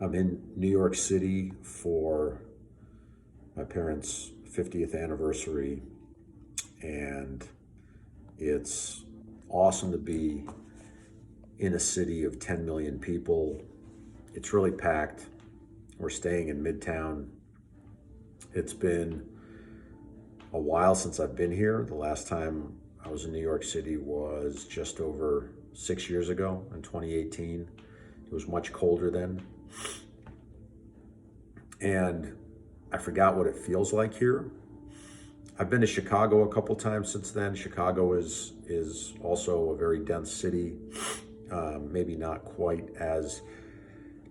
I'm in New York City for my parents' 50th anniversary, and it's awesome to be in a city of 10 million people. It's really packed. We're staying in Midtown. It's been a while since I've been here. The last time I was in New York City was just over 6 years ago in 2018. It was much colder then. And I forgot what it feels like here. I've been to Chicago a couple times since then. Chicago is also a very dense city, maybe not quite as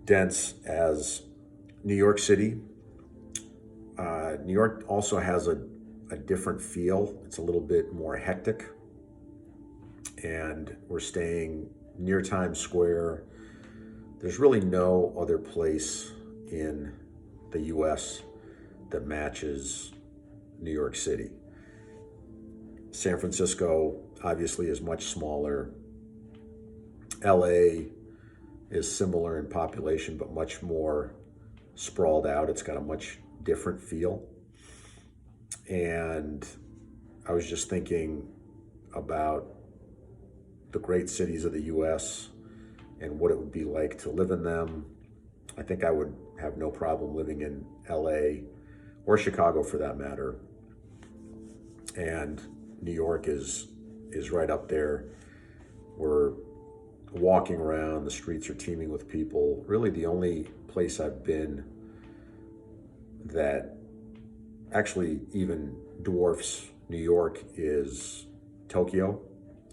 dense as New York City. New York also has a different feel. It's a little bit more hectic. And we're staying near Times Square. There's really no other place in the US that matches New York City. San Francisco obviously is much smaller. LA is similar in population, but much more sprawled out. It's got a much different feel. And I was just thinking about the great cities of the US and what it would be like to live in them. I think I would have no problem living in LA or Chicago for that matter. And New York is right up there. We're walking around, the streets are teeming with people. Really the only place I've been that actually even dwarfs New York is Tokyo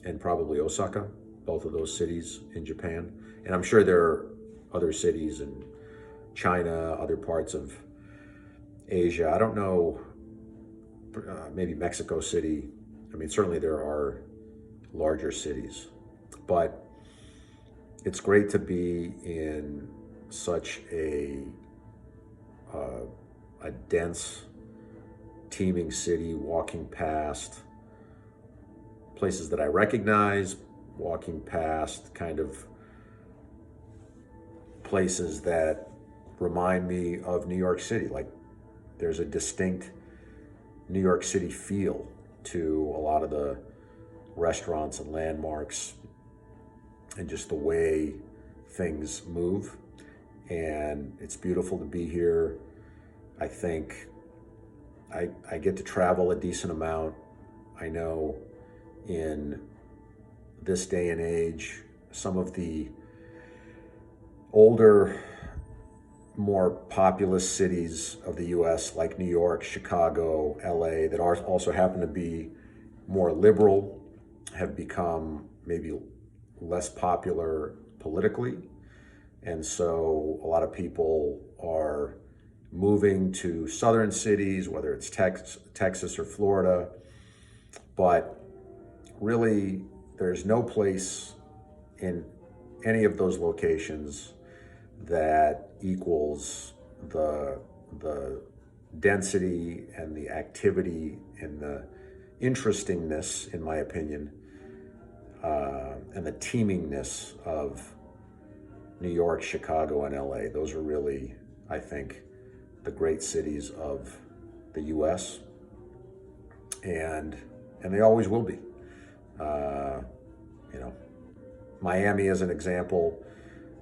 and probably Osaka, both of those cities in Japan. And I'm sure there are other cities in China, other parts of Asia. I don't know, maybe Mexico City. I mean, certainly there are larger cities, but it's great to be in such a dense, teeming city, walking past places that I recognize, walking past kind of places that remind me of New York City. Like there's a distinct New York City feel to a lot of the restaurants and landmarks and just the way things move. And it's beautiful to be here. I think I get to travel a decent amount. I know in this day and age, some of the older, more populous cities of the US like New York, Chicago, LA, that are also happen to be more liberal, have become maybe less popular politically. And so a lot of people are moving to southern cities, whether it's Texas or Florida. But really, there's no place in any of those locations that equals the density and the activity and the interestingness, in my opinion, and the teemingness of New York, Chicago, and LA. Those are really, I think, the great cities of the US, and they always will be. Miami, as an example,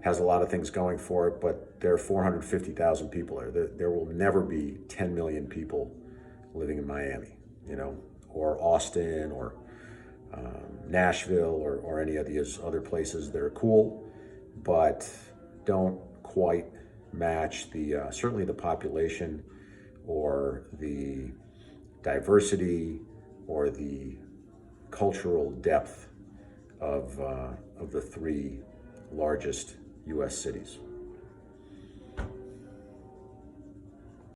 has a lot of things going for it, but there are 450,000 people there. There will never be 10 million people living in Miami, or Austin, or Nashville, or any of these other places that are cool, but don't quite match certainly the population or the diversity or the cultural depth of the three largest US cities.